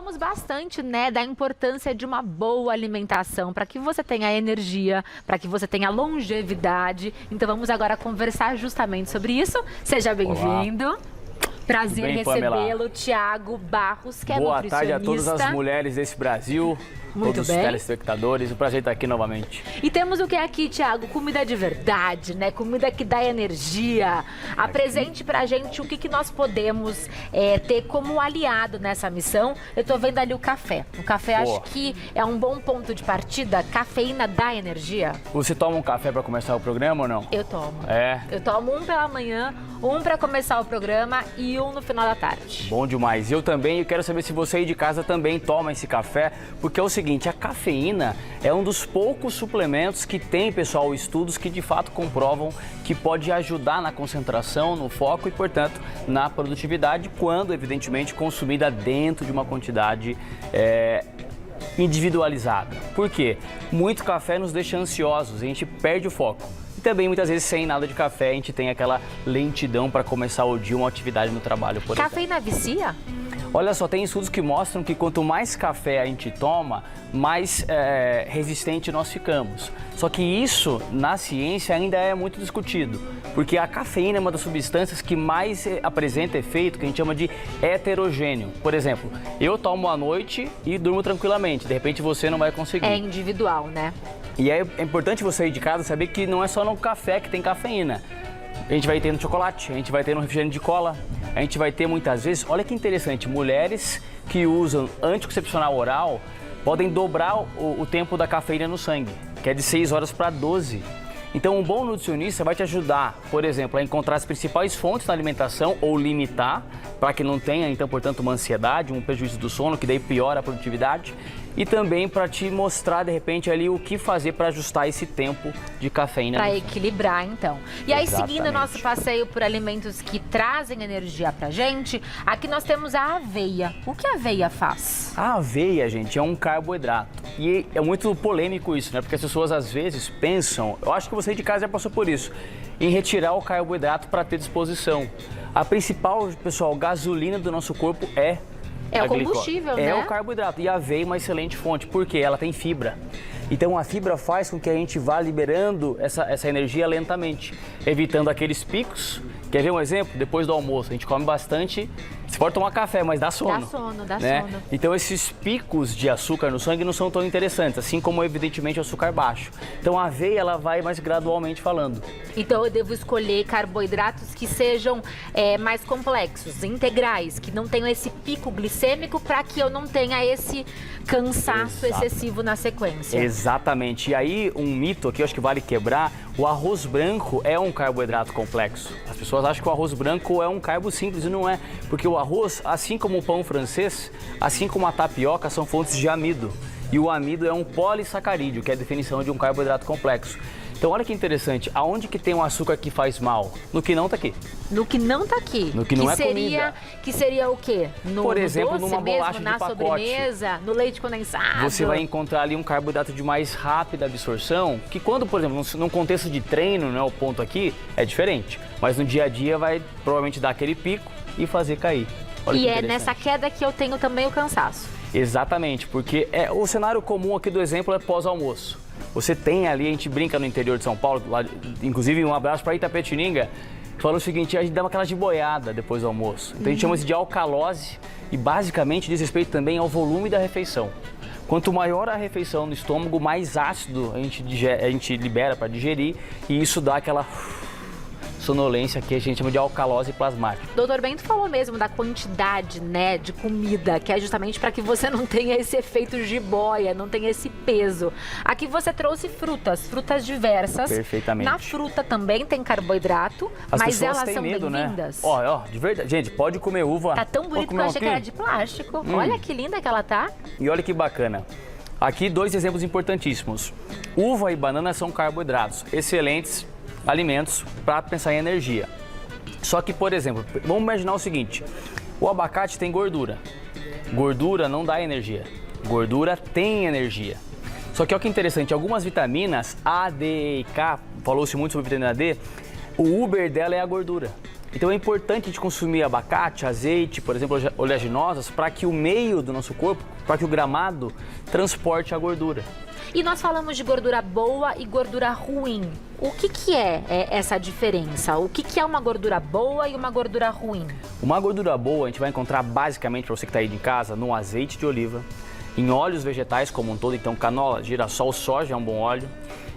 falamos bastante, né, da importância de uma boa alimentação para que você tenha energia, para que você tenha longevidade. Então vamos agora conversar justamente sobre isso. Seja bem-vindo. Prazer recebê-lo, Thiago Barros, que é nutricionista. Boa tarde a todas as mulheres desse Brasil. Muito todos bem. Os telespectadores, um prazer estar aqui novamente. E temos o que aqui, Thiago? Comida de verdade, né? Comida que dá energia. Apresente pra gente o que nós podemos ter como aliado nessa missão. Eu tô vendo ali o café. O café acho que é um bom ponto de partida. Cafeína dá energia. Você toma um café pra começar o programa ou não? Eu tomo. É? Eu tomo um pela manhã, um pra começar o programa e um no final da tarde. Bom demais. Eu também. Eu quero saber se você aí de casa também toma esse café, porque é o seguinte, a cafeína é um dos poucos suplementos que tem, pessoal, estudos que de fato comprovam que pode ajudar na concentração, no foco e, portanto, na produtividade, quando, evidentemente, consumida dentro de uma quantidade individualizada. Por quê? Muito café nos deixa ansiosos, a gente perde o foco. E também, muitas vezes, sem nada de café, a gente tem aquela lentidão para começar o dia, uma atividade no trabalho, por exemplo. Cafeína vicia? Olha só, tem estudos que mostram que quanto mais café a gente toma, mais resistente nós ficamos. Só que isso, na ciência, ainda é muito discutido, porque a cafeína é uma das substâncias que mais apresenta efeito que a gente chama de heterogêneo. Por exemplo, eu tomo à noite e durmo tranquilamente, de repente você não vai conseguir. É individual, né? E é importante você ir de casa saber que não é só no café que tem cafeína. A gente vai ter no chocolate, a gente vai ter no refrigerante de cola, a gente vai ter muitas vezes, olha que interessante, mulheres que usam anticoncepcional oral podem dobrar o tempo da cafeína no sangue, que é de 6 horas para 12. Então, um bom nutricionista vai te ajudar, por exemplo, a encontrar as principais fontes na alimentação ou limitar, para que não tenha, então, portanto, uma ansiedade, um prejuízo do sono, que daí piora a produtividade. E também para te mostrar, de repente, ali o que fazer para ajustar esse tempo de cafeína. Para equilibrar, então. E aí, Exatamente. seguindo o nosso passeio por alimentos que trazem energia pra gente, aqui nós temos a aveia. O que a aveia faz? A aveia, gente, é um carboidrato. E é muito polêmico isso, né? Porque as pessoas, às vezes, pensam, eu acho que você de casa já passou por isso, em retirar o carboidrato para ter disposição. A principal, pessoal, gasolina do nosso corpo é o combustível, né? É o carboidrato. E a aveia é uma excelente fonte, porque ela tem fibra. Então a fibra faz com que a gente vá liberando essa energia lentamente, evitando aqueles picos. Quer ver um exemplo? Depois do almoço, a gente come bastante. Você pode tomar café, mas dá sono. Dá né? sono. Então esses picos de açúcar no sangue não são tão interessantes, assim como evidentemente o açúcar baixo. Então a aveia ela vai mais gradualmente falando. Então eu devo escolher carboidratos que sejam mais complexos, integrais, que não tenham esse pico glicêmico para que eu não tenha esse cansaço excessivo na sequência. Exatamente. E aí um mito aqui, eu acho que vale quebrar, o arroz branco é um carboidrato complexo. As pessoas acham que o arroz branco é um carbo simples e não é, porque o arroz, assim como o pão francês, assim como a tapioca, são fontes de amido. E o amido é um polissacarídeo, que é a definição de um carboidrato complexo. Então olha que interessante, aonde que tem um açúcar que faz mal? No que não tá aqui. No que não tá aqui. No que não é seria, comida. Que seria o quê? Por exemplo, doce numa mesmo, bolacha de na pacote. sobremesa, no leite condensado. Você vai encontrar ali um carboidrato de mais rápida absorção, que quando, por exemplo, num contexto de treino, né, o ponto aqui, é diferente. Mas no dia a dia vai provavelmente dar aquele pico e fazer cair. Olha e é nessa queda que eu tenho também o cansaço. Exatamente, porque o cenário comum aqui do exemplo é pós-almoço. Você tem ali, a gente brinca no interior de São Paulo, lá, inclusive um abraço para Itapetininga, que fala o seguinte, a gente dá aquela de boiada depois do almoço. Então a gente chama isso de alcalose e basicamente diz respeito também ao volume da refeição. Quanto maior a refeição no estômago, mais ácido a gente libera para digerir e isso dá aquela sonolência que a gente chama de alcalose plasmática. Doutor Bento falou mesmo da quantidade, né, de comida, que é justamente para que você não tenha esse efeito jiboia, não tenha esse peso. Aqui você trouxe frutas diversas. Perfeitamente. Na fruta também tem carboidrato, mas elas são bem-vindas. Ó, de verdade, gente, pode comer uva. Tá tão bonito que eu achei que era de plástico. Olha que linda que ela tá. E olha que bacana. Aqui 2 exemplos importantíssimos. Uva e banana são carboidratos excelentes alimentos para pensar em energia. Só que, por exemplo, vamos imaginar o seguinte, o abacate tem gordura. Gordura não dá energia. Gordura tem energia. Só que olha que interessante, algumas vitaminas A, D e K, falou-se muito sobre vitamina D, o Uber dela é a gordura. Então é importante a gente consumir abacate, azeite, por exemplo, oleaginosas, para que o meio do nosso corpo, para que o gramado transporte a gordura. E nós falamos de gordura boa e gordura ruim. O que é essa diferença? O que é uma gordura boa e uma gordura ruim? Uma gordura boa a gente vai encontrar basicamente, para você que está aí de casa, no azeite de oliva, em óleos vegetais como um todo, então canola, girassol, soja é um bom óleo.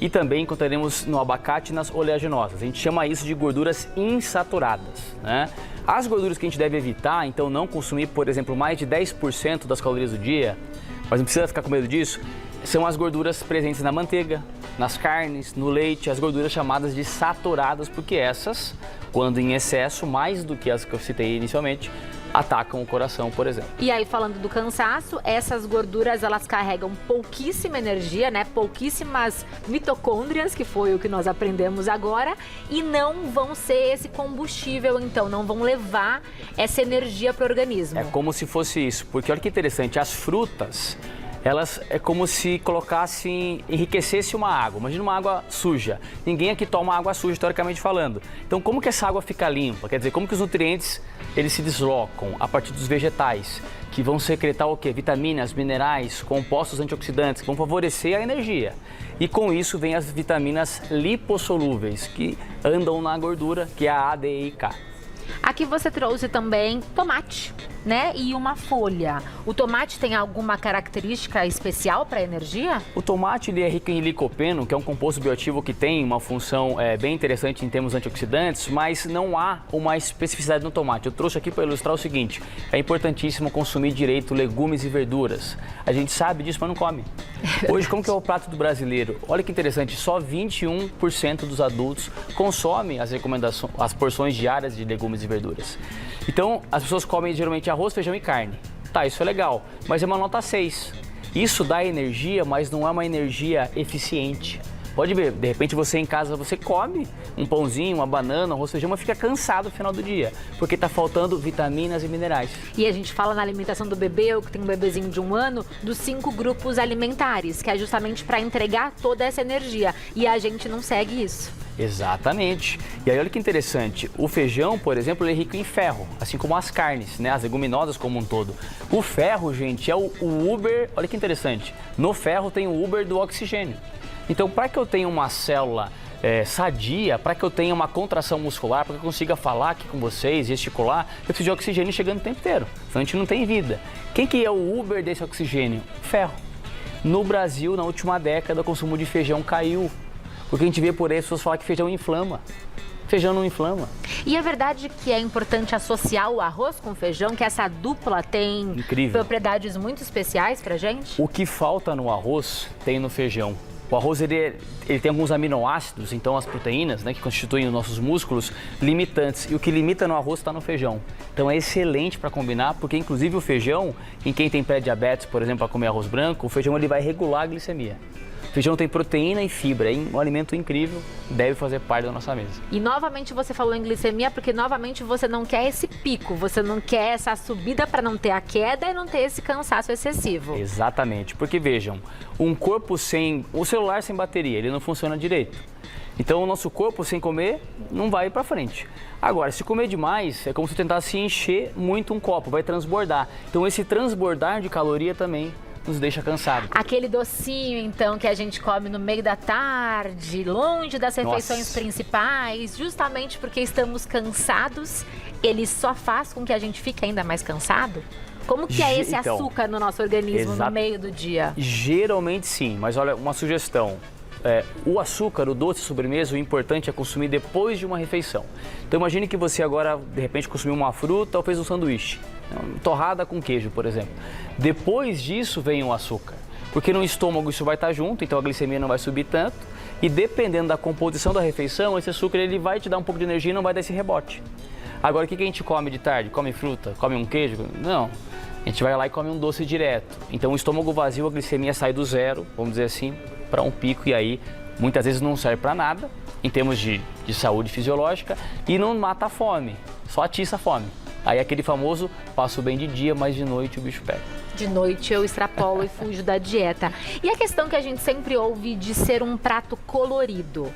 E também encontraremos no abacate e nas oleaginosas. A gente chama isso de gorduras insaturadas, né? As gorduras que a gente deve evitar, então não consumir, por exemplo, mais de 10% das calorias do dia, mas não precisa ficar com medo disso, são as gorduras presentes na manteiga, nas carnes, no leite, as gorduras chamadas de saturadas, porque essas, quando em excesso, mais do que as que eu citei inicialmente, atacam o coração, por exemplo. E aí, falando do cansaço, essas gorduras, elas carregam pouquíssima energia, né? Pouquíssimas mitocôndrias, que foi o que nós aprendemos agora, e não vão ser esse combustível, então, não vão levar essa energia para o organismo. É como se fosse isso, porque olha que interessante, as frutas, elas é como se colocassem, enriquecesse uma água. Imagina uma água suja. Ninguém aqui toma água suja, teoricamente falando. Então, como que essa água fica limpa? Quer dizer, como que os nutrientes, eles se deslocam a partir dos vegetais, que vão secretar o quê? Vitaminas, minerais, compostos antioxidantes, que vão favorecer a energia. E com isso vem as vitaminas lipossolúveis, que andam na gordura, que é a A, D, E e K. Aqui você trouxe também tomate, né? E uma folha. O tomate tem alguma característica especial para energia? O tomate ele é rico em licopeno, que é um composto bioativo que tem uma função bem interessante em termos antioxidantes, mas não há uma especificidade no tomate. Eu trouxe aqui para ilustrar o seguinte: é importantíssimo consumir direito legumes e verduras. A gente sabe disso, mas não come. Hoje, como que é o prato do brasileiro? Olha que interessante, só 21% dos adultos consomem as porções diárias de legumes e verduras. Então, as pessoas comem geralmente arroz, feijão e carne. Tá, isso é legal, mas é uma nota 6. Isso dá energia, mas não é uma energia eficiente. Pode ver, de repente você em casa, você come um pãozinho, uma banana, arroz, feijão, mas fica cansado no final do dia, porque está faltando vitaminas e minerais. E a gente fala na alimentação do bebê, eu que tenho um bebezinho de 1 ano, dos 5 grupos alimentares, que é justamente para entregar toda essa energia. E a gente não segue isso. Exatamente. E aí olha que interessante, o feijão, por exemplo, ele é rico em ferro, assim como as carnes, né, as leguminosas como um todo. O ferro, gente, é o Uber, olha que interessante, no ferro tem o Uber do oxigênio. Então, para que eu tenha uma célula sadia, para que eu tenha uma contração muscular, para que eu consiga falar aqui com vocês, gesticular, eu preciso de oxigênio chegando o tempo inteiro, senão a gente não tem vida. Quem que é o Uber desse oxigênio? Ferro. No Brasil, na última década, o consumo de feijão caiu. Porque a gente vê por aí as pessoas falar que feijão inflama. Feijão não inflama. E é verdade que é importante associar o arroz com o feijão, que essa dupla tem Incrível. propriedades muito especiais pra gente? O que falta no arroz tem no feijão. O arroz ele tem alguns aminoácidos, então as proteínas, né, que constituem os nossos músculos, limitantes. E o que limita no arroz está no feijão. Então é excelente para combinar, porque inclusive o feijão, em quem tem pré-diabetes, por exemplo, para comer arroz branco, o feijão ele vai regular a glicemia. O feijão tem proteína e fibra, é um alimento incrível, deve fazer parte da nossa mesa. E novamente você falou em glicemia, porque novamente você não quer esse pico, você não quer essa subida para não ter a queda e não ter esse cansaço excessivo. Exatamente, porque vejam, um corpo sem, o celular sem bateria, ele não funciona direito. Então o nosso corpo sem comer não vai para frente. Agora, se comer demais, é como se tentasse encher muito um copo, vai transbordar. Então esse transbordar de caloria também nos deixa cansado. Aquele docinho, então, que a gente come no meio da tarde, longe das refeições principais, justamente porque estamos cansados, ele só faz com que a gente fique ainda mais cansado? Como que é esse açúcar no nosso organismo no meio do dia? Geralmente sim, mas olha, uma sugestão. O açúcar, o doce, sobremesa, o importante é consumir depois de uma refeição. Então imagine que você agora, de repente, consumiu uma fruta ou fez um sanduíche. Torrada com queijo, por exemplo. Depois disso vem o açúcar, porque no estômago isso vai estar junto, então a glicemia não vai subir tanto, e dependendo da composição da refeição, esse açúcar ele vai te dar um pouco de energia e não vai dar esse rebote. Agora, o que a gente come de tarde? Come fruta? Come um queijo? Não. A gente vai lá e come um doce direto. Então, o estômago vazio, a glicemia sai do zero, vamos dizer assim, para um pico, e aí muitas vezes não serve para nada, em termos de saúde fisiológica, e não mata a fome, só atiça a fome. Aí aquele famoso, passo bem de dia, mas de noite o bicho pega. De noite eu extrapolo e fujo da dieta. E a questão que a gente sempre ouve de ser um prato colorido.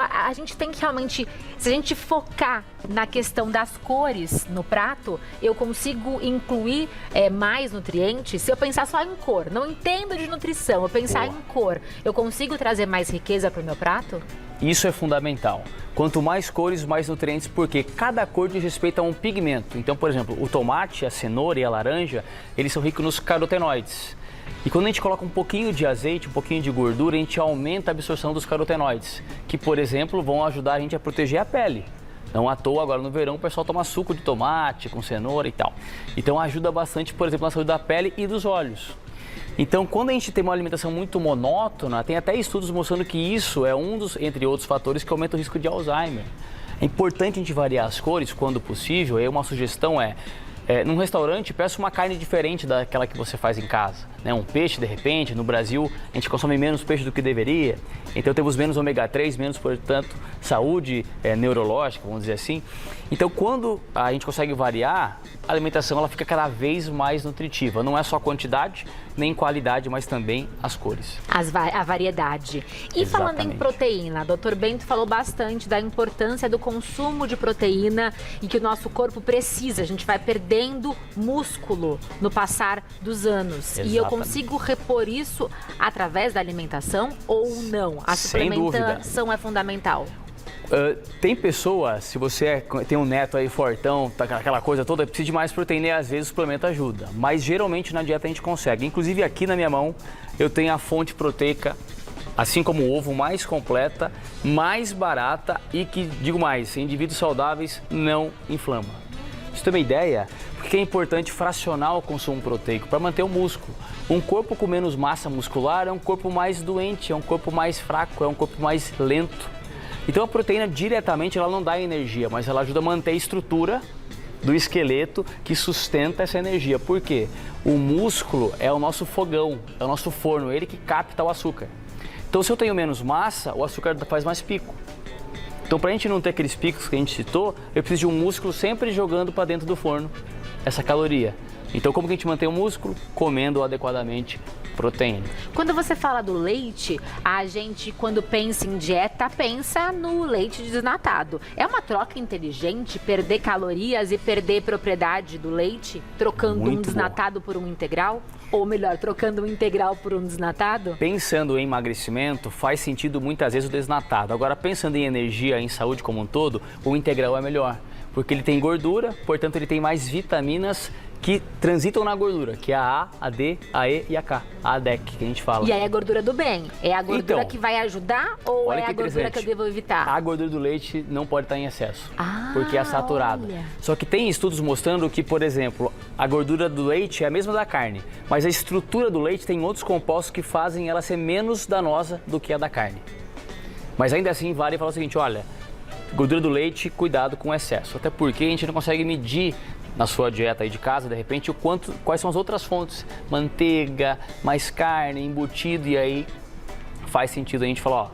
A gente tem que realmente, se a gente focar na questão das cores no prato, eu consigo incluir mais nutrientes. Se eu pensar só em cor, não entendo de nutrição, eu pensar em cor, eu consigo trazer mais riqueza para o meu prato? Isso é fundamental. Quanto mais cores, mais nutrientes, porque cada cor diz respeito a um pigmento. Então, por exemplo, o tomate, a cenoura e a laranja, eles são ricos nos carotenoides. E quando a gente coloca um pouquinho de azeite, um pouquinho de gordura, a gente aumenta a absorção dos carotenoides, que, por exemplo, vão ajudar a gente a proteger a pele. Não à toa, agora no verão, o pessoal toma suco de tomate com cenoura e tal. Então ajuda bastante, por exemplo, na saúde da pele e dos olhos. Então, quando a gente tem uma alimentação muito monótona, tem até estudos mostrando que isso é um dos, entre outros fatores, que aumenta o risco de Alzheimer. É importante a gente variar as cores quando possível. E aí uma sugestão num restaurante, peça uma carne diferente daquela que você faz em casa. Né? Um peixe, de repente, no Brasil, a gente consome menos peixe do que deveria. Então temos menos ômega 3, menos, portanto, saúde neurológica, vamos dizer assim. Então, quando a gente consegue variar, a alimentação ela fica cada vez mais nutritiva. Não é só a quantidade, nem qualidade, mas também as cores. A variedade. E falando em proteína, Dr. Bento falou bastante da importância do consumo de proteína e que o nosso corpo precisa. A gente vai perdendo músculo no passar dos anos. Exatamente. E eu consigo repor isso através da alimentação ou não? A suplementação é fundamental. Tem pessoas, se você tem um neto aí fortão, tá aquela coisa toda, precisa de mais proteína e às vezes o suplemento ajuda. Mas geralmente na dieta a gente consegue. Inclusive aqui na minha mão eu tenho a fonte proteica, assim como o ovo, mais completa, mais barata e que, digo mais, indivíduos saudáveis não inflama. Pra você ter uma ideia, porque é importante fracionar o consumo proteico para manter o músculo. Um corpo com menos massa muscular é um corpo mais doente, é um corpo mais fraco, é um corpo mais lento. Então a proteína diretamente ela não dá energia, mas ela ajuda a manter a estrutura do esqueleto que sustenta essa energia. Por quê? O músculo é o nosso fogão, é o nosso forno, ele que capta o açúcar. Então se eu tenho menos massa, o açúcar faz mais pico. Então para a gente não ter aqueles picos que a gente citou, eu preciso de um músculo sempre jogando para dentro do forno essa caloria. Então como que a gente mantém o músculo? Comendo adequadamente proteína. Quando você fala do leite, a gente, quando pensa em dieta, pensa no leite desnatado. É uma troca inteligente perder calorias e perder propriedade do leite, trocando um desnatado por um integral? Ou melhor, trocando um integral por um desnatado? Pensando em emagrecimento, faz sentido muitas vezes o desnatado. Agora, pensando em energia, em saúde como um todo, o integral é melhor. Porque ele tem gordura, portanto ele tem mais vitaminas que transitam na gordura, que é a A, a D, a E e a K, a ADEC, que a gente fala. E aí a gordura do bem, é a gordura que vai ajudar ou é a gordura que eu devo evitar? A gordura do leite não pode estar em excesso, porque é saturada. Olha. Só que tem estudos mostrando que, por exemplo, a gordura do leite é a mesma da carne, mas a estrutura do leite tem outros compostos que fazem ela ser menos danosa do que a da carne. Mas ainda assim vale falar o seguinte, olha, gordura do leite, cuidado com o excesso, até porque a gente não consegue medir na sua dieta aí de casa, de repente, quais são as outras fontes, manteiga, mais carne, embutido, e aí faz sentido a gente falar, ó,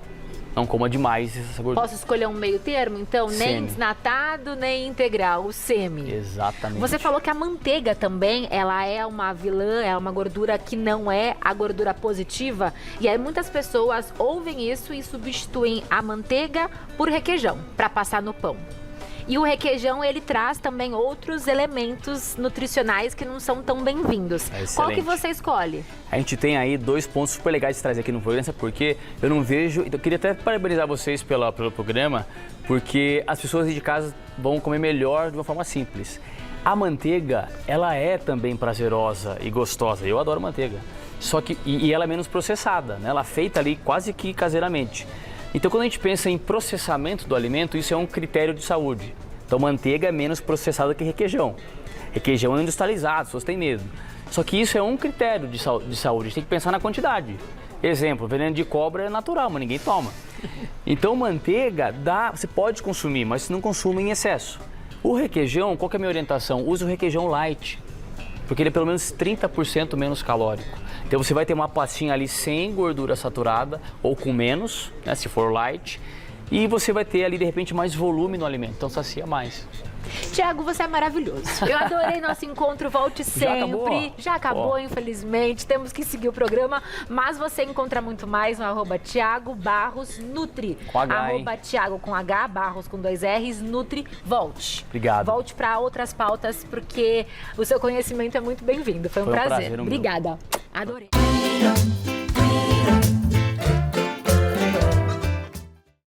não coma demais essa gordura. Posso escolher um meio termo, então? Nem desnatado, nem integral, o semi. Exatamente. Você falou que a manteiga também, ela é uma vilã, é uma gordura que não é a gordura positiva, e aí muitas pessoas ouvem isso e substituem a manteiga por requeijão, para passar no pão. E o requeijão, ele traz também outros elementos nutricionais que não são tão bem-vindos. Qual que você escolhe? A gente tem aí 2 pontos super legais de trazer aqui no programa, porque eu não vejo... Eu queria até parabenizar vocês pelo programa, porque as pessoas de casa vão comer melhor de uma forma simples. A manteiga, ela é também prazerosa e gostosa. Eu adoro manteiga. Só que, e ela é menos processada, né? Ela é feita ali quase que caseiramente. Então, quando a gente pensa em processamento do alimento, isso é um critério de saúde. Então, manteiga é menos processada que requeijão. Requeijão é industrializado, as pessoas têm medo. Só que isso é um critério de saúde. A gente tem que pensar na quantidade. Exemplo, veneno de cobra é natural, mas ninguém toma. Então, manteiga, você pode consumir, mas não consuma em excesso. O requeijão, qual que é a minha orientação? Use o requeijão light, porque ele é pelo menos 30% menos calórico. Então você vai ter uma pastinha ali sem gordura saturada ou com menos, né, se for light, e você vai ter ali de repente mais volume no alimento, então sacia mais. Tiago, você é maravilhoso. Eu adorei nosso encontro, volte sempre. Já acabou, infelizmente. Temos que seguir o programa, mas você encontra muito mais no @Thiago Barros Nutri. Com H, @Thiago com H, Barros com 2 R's, Nutri. Volte. Obrigado. Volte para outras pautas, porque o seu conhecimento é muito bem-vindo. Foi um prazer. Prazer, Obrigada. Adorei.